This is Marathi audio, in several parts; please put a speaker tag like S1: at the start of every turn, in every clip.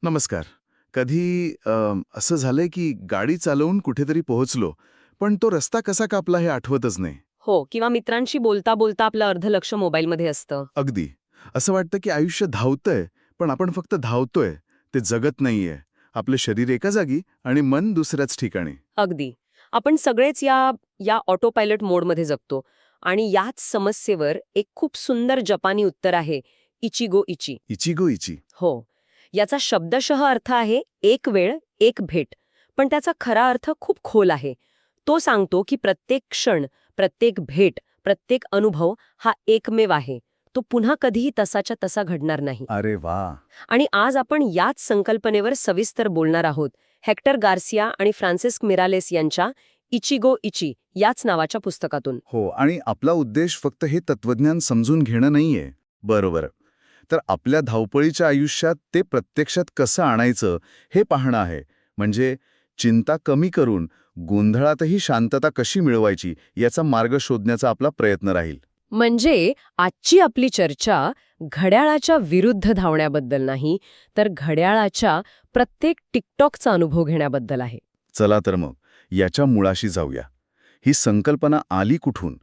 S1: नमस्कार. कधी असं झालंय की गाडी चालवून कुठेतरी पोहोचलो, पण तो रस्ता कसा कापला हे आठवतच नाही.
S2: हो, किंवा मित्रांशी बोलता बोलता आपलं अर्ध लक्ष मोबाईलमध्ये असतं.
S1: अगदी. असं वाटतं की आयुष्य धावतंय, पण आपण फक्त धावतोय, ते जगत नाहीये. आपलं शरीर एका जागी आणि मन दुसऱ्याच ठिकाणी.
S2: अगदी. आपण सगळेच या या ऑटो पायलट मोडमध्ये जगतो. आणि याच समस्येवर एक खूप सुंदर जपानी उत्तर आहे, इचिगो इची.
S1: इचिगो इची.
S2: हो. याचा शब्दशः अर्थ आहे एक वेळ, एक भेट. पण त्याचा खरा अर्थ खूप खोल आहे. तो सांगतो की प्रत्येक क्षण, प्रत्येक भेट, प्रत्येक अनुभव हा एकमेव आहे. तो पुन्हा कधीही तसाच्या तसा घडणार नाही.
S1: अरे वा.
S2: आणि आज आपण याच संकल्पनेवर सविस्तर बोलणार आहोत, हेक्टर गार्सिया आणि फ्रान्सिस्क मिरालेस यांच्या इचिगो इची याच नावाच्या पुस्तकातून.
S1: हो, आणि आपला उद्देश फक्त हे तत्वज्ञान समजून घेणं नाहीये. बरोबर. तर आपल्या धावपळीच्या आयुष्यात ते प्रत्यक्षात कसं आणायचं हे पाहणं आहे. म्हणजे चिंता कमी करून गोंधळातही शांतता कशी मिळवायची याचा मार्ग शोधण्याचा आपला प्रयत्न राहील.
S2: म्हणजे आजची आपली चर्चा घड्याळाच्या विरुद्ध धावण्याबद्दल नाही, तर घड्याळाच्या प्रत्येक टिकटॉकचा अनुभव घेण्याबद्दल आहे.
S1: चला तर मग याच्या मुळाशी जाऊया. ही संकल्पना आली कुठून?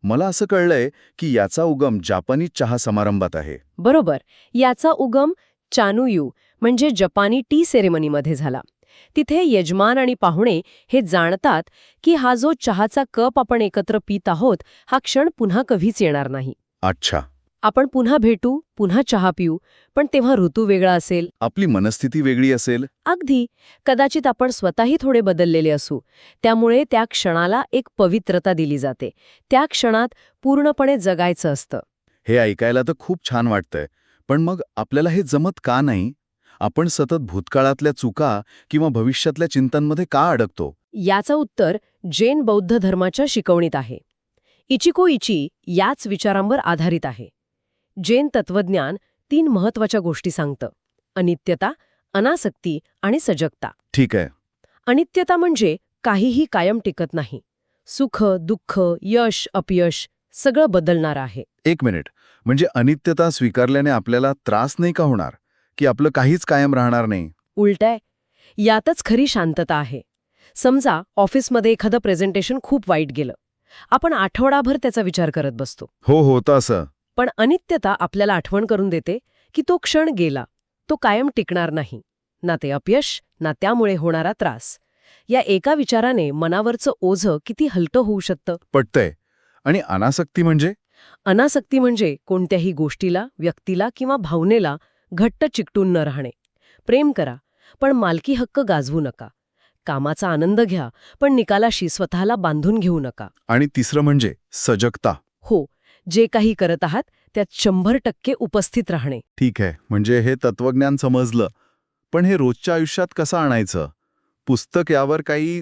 S1: मला असं कळलंय की याचा उगम जापानी चहा समारंभात आहे.
S2: बरोबर. याचा उगम चानुयू म्हणजे जपानी टी सेरेमनीमध्ये झाला. तिथे यजमान आणि पाहुणे हे जाणतात की हा जो चहाचा कप आपण एकत्र पीत आहोत, हा क्षण पुन्हा कधीच येणार नाही.
S1: अच्छा.
S2: आपण पुन्हा भेटू, पुन्हा चहा पिऊ, पण तेव्हा ऋतू वेगळा असेल.
S1: आपली मनस्थिती वेगळी असेल.
S2: अगदी. कदाचित आपण स्वतःही थोडे बदललेले असू. त्यामुळे त्या क्षणाला एक पवित्रता दिली जाते. त्या क्षणात पूर्णपणे जगायचं असतं.
S1: हे ऐकायला तर खूप छान वाटतंय. पण मग आपल्याला हे जमत का नाही? आपण सतत भूतकाळातल्या चुका किंवा भविष्यातल्या चिंतांमध्ये का अडकतो?
S2: याचं उत्तर जैन बौद्ध धर्माच्या शिकवणीत आहे. इचिको इची याच विचारांवर आधारित आहे. जैन तत्वज्ञान 3 महत्वाच्या गोष्टी सांगतं: अनित्यता, अनासक्ती आणि सजगता.
S1: ठीक आहे.
S2: अनित्यता म्हणजे काहीही कायम टिकत नाही. सुख, दुःख, यश, अपयश सगळं बदलणारं आहे.
S1: एक मिनिट. म्हणजे अनित्यता स्वीकारल्याने आपल्याला त्रास नाही का होणार? की आपलं काहीच कायम राहणार नाही?
S2: उलटंय. यातच खरी शांतता आहे. समजा ऑफिसमध्ये एखादं प्रेझेंटेशन खूप वाईट गेलं. आपण आठवडाभर त्याचा विचार करत बसतो.
S1: हो, होतं असं.
S2: पण अनित्यता आपल्याला आठवण करून देते की तो क्षण गेला. तो कायम टिकणार नाही. ना ते अपयश, ना त्यामुळे होणारा त्रास. या एका विचाराने मनावरचं ओझं किती हलकं होऊ शकतं.
S1: पटतंय. आणि अनासक्ती म्हणजे?
S2: अनासक्ती म्हणजे कोणत्याही गोष्टीला, व्यक्तीला किंवा भावनेला घट्ट चिकटून न राहणे. प्रेम करा, पण मालकी हक्क गाजवू नका. कामाचा आनंद घ्या, पण निकालाशी स्वतःला बांधून घेऊ नका.
S1: आणि तिसरं म्हणजे सजगता.
S2: हो, जे काही करत आहात त्यात 100% उपस्थित राहणे.
S1: ठीक आहे. म्हणजे हे तत्वज्ञान समजलं. पण हे रोजच्या आयुष्यात कसं आणायचं? पुस्तक यावर काही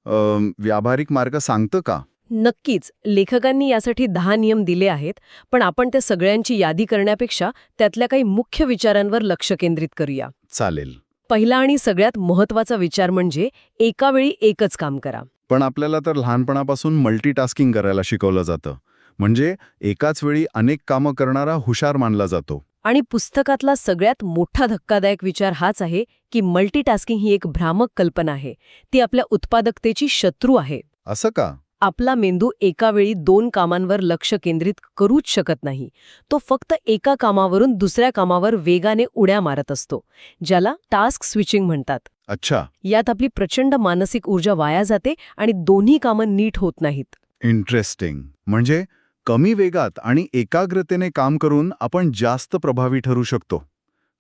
S1: व्यावहारिक मार्ग सांगतं का?
S2: नक्कीच. लेखकांनी यासाठी 10 नियम दिले आहेत, पण आपण त्या सगळ्यांची यादी करण्यापेक्षा त्यातल्या काही मुख्य विचारांवर लक्ष केंद्रित करूया.
S1: चालेल.
S2: पहिला आणि सगळ्यात महत्त्वाचा विचार म्हणजे एका वेळी एकच काम करा.
S1: पण आपल्याला तर लहानपणापासून मल्टीटास्किंग करायला शिकवलं जातं. म्हणजे एकाच वेळी अनेक कामं करणारा हुशार मानला जातो.
S2: आणि पुस्तकातला सगळ्यात मोठा धक्कादायक विचार हाच आहे की मल्टीटास्किंग ही एक भ्रामक कल्पना आहे. ती आपल्या उत्पादकतेची शत्रू आहे.
S1: असं का?
S2: आपला मेंदू एका वेळी 2 कामांवर लक्ष केंद्रित करूच शकत नाही. तो फक्त एका कामावरून दुसऱ्या कामावर वेगाने उड्या मारत असतो, ज्याला टास्क स्विचिंग म्हणतात.
S1: अच्छा.
S2: यात आपली प्रचंड मानसिक ऊर्जा वाया जाते आणि दोन्ही कामं नीट होत नाहीत.
S1: इंटरेस्टिंग. म्हणजे कमी वेगात आणि एकाग्रतेने काम करून आपण जास्त प्रभावी ठरू शकतो.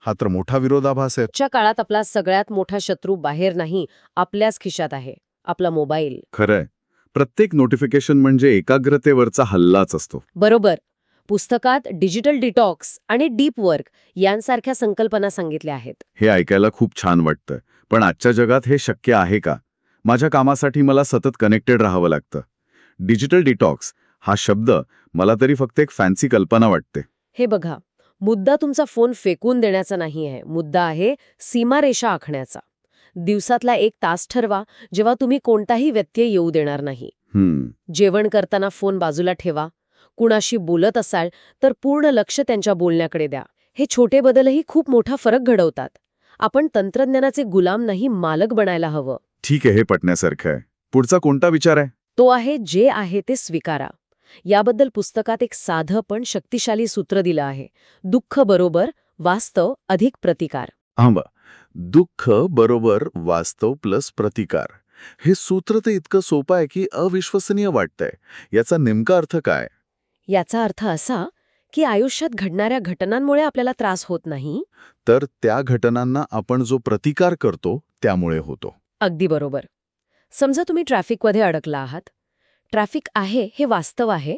S1: हा तर मोठा विरोधाभास आहे.
S2: आजच्या काळात आपला सगळ्यात मोठा शत्रू बाहेर नाही, आपल्याच खिशात आहे. आपला मोबाईल.
S1: खरंय. प्रत्येक नोटिफिकेशन म्हणजे एकाग्रतेवरचा हल्लाच असतो.
S2: बरोबर. पुस्तकात डिजिटल डिटॉक्स आणि डीप वर्क यांसारख्या संकल्पना सांगितल्या आहेत.
S1: हे ऐकायला खूप छान वाटतं. पण आजच्या जगात हे शक्य आहे का? माझ्या कामासाठी मला सतत कनेक्टेड राहावं लागतं. डिजिटल डिटॉक्स हा शब्द मला तरी फक्त एक फॅन्सी कल्पना वाटते.
S2: हे बघा, मुद्दा तुमचा फोन फेकून देण्याचा नाही आहे. मुद्दा आहे सीमारेषा आखण्याचा. दिवसातला 1 तास ठरवा, जेव्हा तुम्ही कोणताही व्यत्यय येऊ देणार नाही. जेवण करताना फोन बाजूला ठेवा. कुणाशी बोलत असाल तर पूर्ण लक्ष त्यांच्या बोलण्याकडे द्या. हे छोटे बदलही खूप मोठा फरक घडवतात. आपण तंत्रज्ञानाचे गुलाम नाही, मालक बनायला हवं.
S1: ठीक आहे, हे पटण्यासारखं आहे. पुढचा कोणता विचार आहे?
S2: तो आहे जे आहे ते स्वीकारा. याबद्दल पुस्तकात एक साधं पण शक्तिशाली सूत्र दिलं आहे. दुःख बरोबर वास्तव अधिक प्रतिकार.
S1: हां, दुःख बरोबर वास्तव प्लस प्रतिकार. हे सूत्र तर इतकं सोपं आहे की अविश्वसनीय वाटतंय. याचा नेमका अर्थ काय?
S2: याचा अर्थ असा की आयुष्यात घडणाऱ्या घटनांमुळे आपल्याला त्रास होत नाही.
S1: तर त्या घटनांना आपण जो प्रतिकार करतो त्यामुळे होतो.
S2: अगदी बरोबर. समजा तुम्ही ट्रॅफिकमध्ये अडकला आहात. ट्रॅफिक आहे हे वास्तव आहे,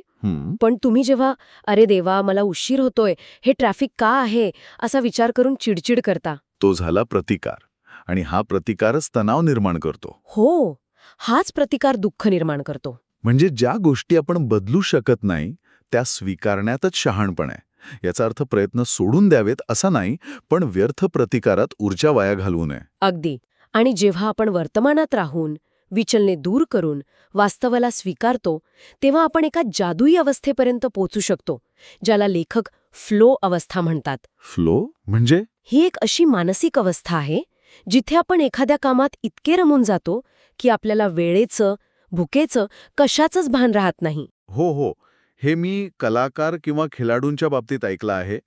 S2: पण तुम्ही जेव्हा अरे देवा मला उशीर होतोय, हे ट्रॅफिक का आहे असा विचार करून चिडचिड करता.
S1: तो झाला प्रतिकार. आणि हा प्रतिकारच तणाव निर्माण करतो.
S2: हो, हाच प्रतिकार दुःख निर्माण करतो.
S1: म्हणजे ज्या गोष्टी आपण बदलू शकत नाही त्या स्वीकारण्यातच शहाणपण आहे. याचा अर्थ प्रयत्न सोडून द्यावेत असा नाही, पण व्यर्थ प्रतिकारात ऊर्जा वाया घालवू नये.
S2: अगदी. आणि जेव्हा आपण वर्तमानात राहून विचलने दूर करून वास्तवाला स्वीकारतो, तेव्हा आपण एका जादुई अवस्थेपर्यंत पोहोचू शकतो, ज्याला लेखक फ्लो अवस्था म्हणतात.
S1: फ्लो म्हणजे?
S2: ही एक अशी मानसिक अवस्था आहे जिथे आपण एखाद्या कामात इतके रमून जातो की आपल्याला वेळेचं, भुकेचं, कशाचंच भान राहत नाही.
S1: हो. हे मी कलाकार किंवा खेळाडूंच्या बाबतीत ऐकलं आहे.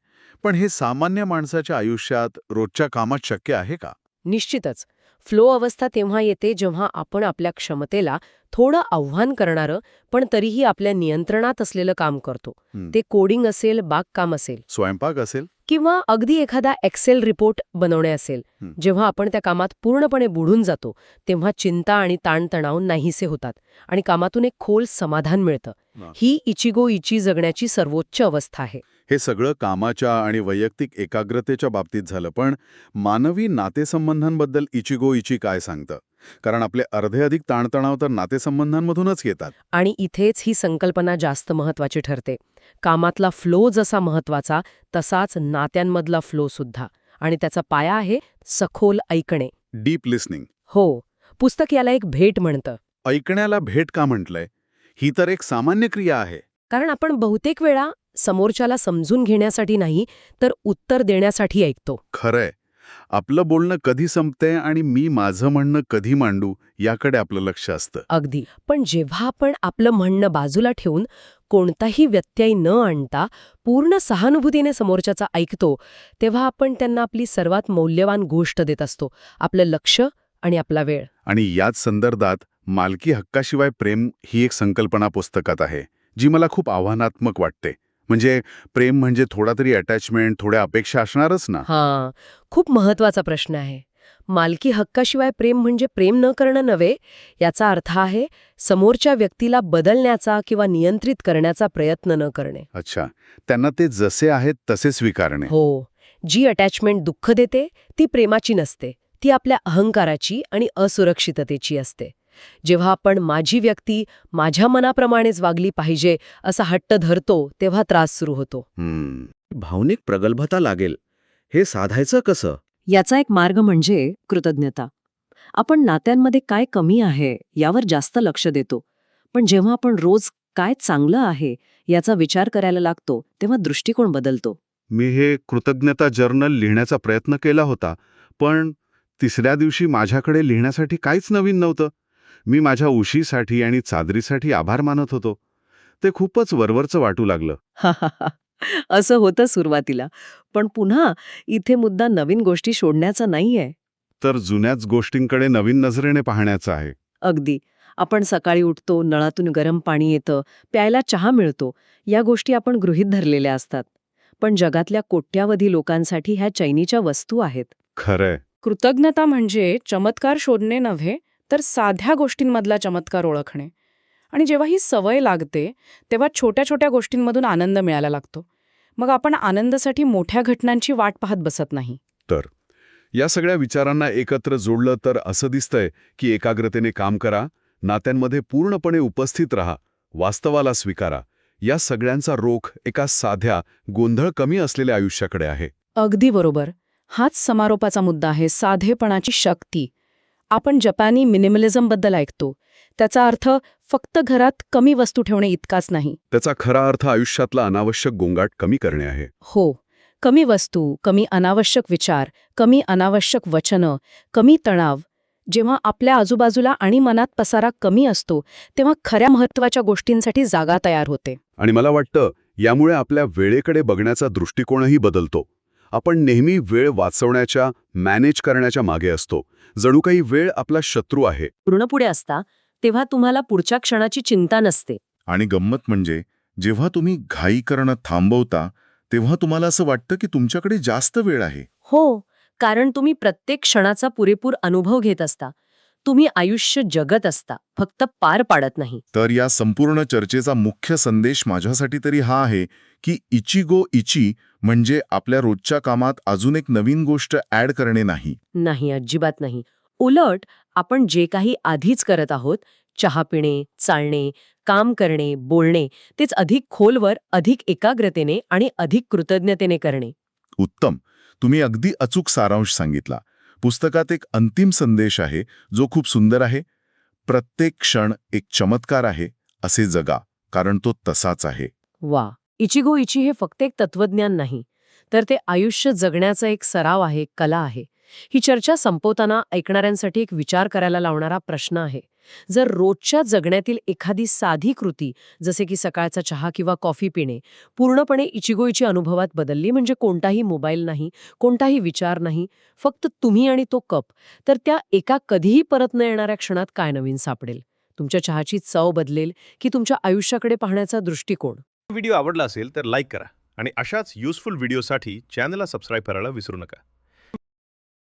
S1: पण हे सामान्य माणसाच्या आयुष्यात रोजच्या कामात शक्य आहे का?
S2: निश्चितच. फ्लो अवस्था तेव्हा येते जेव्हा आपण आपल्या क्षमतेला थोडं आव्हान करणारं पण तरीही आपल्या नियंत्रणात असलेलं काम करतो. ते कोडिंग असेल, बागकाम असेल,
S1: स्वयंपाक असेल
S2: किंवा अगदी एखादा एक्सेल रिपोर्ट बनवणे असेल. जेव्हा आपण त्या कामात पूर्णपणे बुडून जातो तेव्हा चिंता आणि ताणतणाव नाहीसे होतात आणि कामातून एक खोल समाधान मिळतं. ही इचिगो इची जगण्याची सर्वोच्च अवस्था आहे.
S1: हे सगळं कामाच्या आणि वैयक्तिक एकाग्रतेच्या बाबतीत झालं, पण मानवी नातेसंबंधांबद्दल इचिगो इची काय सांगतं? कारण आपले अर्धे अधिक ताणतणाव तर नातेसंबंधांमधूनच येतात.
S2: आणि इथेच ही संकल्पना जास्त महत्वाची ठरते. कामातला फ्लो जसा महत्वाचा तसाच नात्यांमधला फ्लो सुद्धा. आणि त्याचा पाया आहे सखोल ऐकणे.
S1: Deep listening.
S2: हो, पुस्तक याला एक भेट म्हणतं.
S1: ऐकण्याला भेट का म्हटलंय? ही तर एक सामान्य क्रिया आहे.
S2: कारण आपण बहुतेक वेळा समोरच्याला समजून घेण्यासाठी नाही तर उत्तर देण्यासाठी ऐकतो.
S1: खरंय. आपलं बोलणं कधी संपतंय आणि मी माझं म्हणणं कधी मांडू याकडे आपलं लक्ष असतं.
S2: अगदी. पण जेव्हा आपण आपलं म्हणणं बाजूला ठेवून कोणताही व्यत्यय न आणता पूर्ण सहानुभूतीने समोरच्याचा ऐकतो, तेव्हा आपण त्यांना आपली सर्वात मौल्यवान गोष्ट देत असतो, आपलं लक्ष आणि आपला वेळ.
S1: आणि याच संदर्भात मालकी हक्काशिवाय प्रेम ही एक संकल्पना पुस्तकात आहे, जी मला खूप आव्हानात्मक वाटते. म्हणजे प्रेम म्हणजे थोडा तरी अटॅचमेंट, थोड्या अपेक्षा असणारच ना.
S2: हां, खूप महत्वाचा प्रश्न आहे. मालकी हक्काशिवाय प्रेम म्हणजे प्रेम न करणं नव्हे. याचा अर्थ आहे समोरच्या व्यक्तीला बदलण्याचा किंवा नियंत्रित करण्याचा प्रयत्न न करणे.
S1: अच्छा, त्यांना ते जसे आहेत तसे स्वीकारणे.
S2: हो, जी अटॅचमेंट दुःख देते ती प्रेमाची नसते. ती आपल्या अहंकाराची आणि असुरक्षिततेची असते. जेव्हा आपण माझी व्यक्ती माझ्या मनाप्रमाणेच वागली पाहिजे असा हट्ट धरतो तेव्हा त्रास सुरू होतो.
S3: भावनिक प्रगल्भता लागेल. हे साधायचं कसं?
S2: याचा एक मार्ग म्हणजे कृतज्ञता. आपण नात्यांमध्ये काय कमी आहे यावर जास्त लक्ष देतो, पण जेव्हा आपण रोज काय चांगलं आहे याचा विचार करायला लागतो तेव्हा दृष्टिकोन बदलतो.
S1: मी हे कृतज्ञता जर्नल लिहिण्याचा प्रयत्न केला होता, पण तिसऱ्या दिवशी माझ्याकडे लिहिण्यासाठी काहीच नवीन नव्हतं. मी माझ्या उशीसाठी आणि चादरीसाठी आभार मानत होतो. ते खूपच वरवरचं वाटू लागलं.
S2: असं होतं सुरुवातीला, पण पुन्हा इथे मुद्दा नवीन गोष्टी शोधण्याचा नाहीये.
S1: तर जुन्याच गोष्टींकडे नवीन नजरेने पाहण्याचं आहे.
S2: अगदी. आपण सकाळी उठतो, नळातून गरम पाणी येतं, प्यायला चहा मिळतो, या गोष्टी आपण गृहीत धरलेल्या असतात. पण जगातल्या कोट्यावधी लोकांसाठी ह्या चैनीच्या वस्तू आहेत.
S1: खरंय.
S4: कृतज्ञता म्हणजे चमत्कार शोधणे नव्हे, तर साध्या गोष्टींमधला चमत्कार ओळखणे. आणि जेव्हा ही सवय लागते तेव्हा छोट्या छोट्या गोष्टींमधून आनंद मिळायला लागतो. मग आपण आनंदासाठी मोठ्या घटनांची वाट पाहत बसत नाही.
S1: तर या सगळ्या विचारांना एकत्र जोडलं तर असं दिसतंय की एकाग्रतेने काम करा, नात्यांमध्ये पूर्णपणे उपस्थित राहा, वास्तवाला स्वीकारा. या सगळ्यांचा रोख एका साध्या, गोंधळ कमी असलेल्या आयुष्याकडे आहे.
S4: अगदी बरोबर. हाच समारोपाचा मुद्दा आहे, साधेपणाची शक्ती. आपण जपानी मिनिमलिझमबद्दल ऐकतो. त्याचा अर्थ फक्त घरात कमी वस्तू ठेवणे इतकाच नाही.
S1: त्याचा खरा अर्थ आयुष्यातला अनावश्यक गोंगाट कमी करणे आहे.
S4: हो, कमी वस्तू, कमी अनावश्यक विचार, कमी अनावश्यक वचनं, कमी तणाव. जेव्हा आपल्या आजूबाजूला आणि मनात पसारा कमी असतो तेव्हा खऱ्या महत्त्वाच्या गोष्टींसाठी जागा तयार होते.
S5: आणि मला वाटतं यामुळे आपल्या वेळेकडे बघण्याचा दृष्टिकोनही बदलतो. आपण नेहमी वेळ वाचवण्याच्या, मॅनेज करण्याच्या मागे असतो. जणू काही वेळ आपला शत्रू आहे.
S2: पूर्ण पुढे असता तेव्हा तुम्हाला पुढच्या क्षणाची चिंता नसते.
S1: आणि गंमत म्हणजे जेव्हा तुम्ही घाई करणं थांबवता तेव्हा तुम्हाला असं वाटतं की तुमच्याकडे जास्त वेळ आहे.
S2: हो, कारण तुम्ही प्रत्येक क्षणाचा पुरेपूर अनुभव घेत असता. तुम्ही आयुष्य जगत असता, फक्त पार पाडत नाही.
S1: तर या संपूर्ण चर्चेचा मुख्य संदेश माझ्यासाठी तरी हा आहे की इचिगो इची म्हणजे आपल्या रोजच्या कामात अजून एक नवीन गोष्ट ॲड करणे नाही.
S2: नाही, अजिबात नाही. उलट आपण जे काही आधीच करत आहोत, चहा पिणे, चालणे, काम करणे, बोलणे, तेच अधिक खोलवर, अधिक एकाग्रतेने आणि अधिक कृतज्ञतेने करणे.
S1: उत्तम. तुम्ही अगदी अचूक सारांश सांगितला. पुस्तकात एक अंतिम संदेश आहे जो खूप सुंदर आहे. प्रत्येक क्षण एक चमत्कार आहे असे जगा, कारण तो तसाच आहे.
S2: वा, इचिगो इची हे फक्त एक तत्वज्ञान नाही, तर ते आयुष्य जगण्याचा एक सराव आहे, कला आहे. ही चर्चा संपवताना ऐकणाऱ्यांसाठी एक विचार करायला लावणारा प्रश्न आहे. जर रोजच्या जगण्यातील एखादी साधी कृती, जसे की सकाळचा चहा किंवा कॉफी पिणे, पूर्णपणे इचिगोईची अनुभवात बदलली, म्हणजे कोणताही मोबाईल नाही, कोणताही विचार नाही, फक्त तुम्ही आणि तो कप, तर त्या एका कधीही परत न येणाऱ्या क्षणात काय नवीन सापडेल? तुमच्या चहाची चव बदलेल की तुमच्या आयुष्याकडे पाहण्याचा दृष्टिकोन?
S6: व्हिडिओ आवडला असेल तर लाईक करा आणि अशाच युजफुल व्हिडिओसाठी चॅनलला सबस्क्राईब करायला विसरू नका.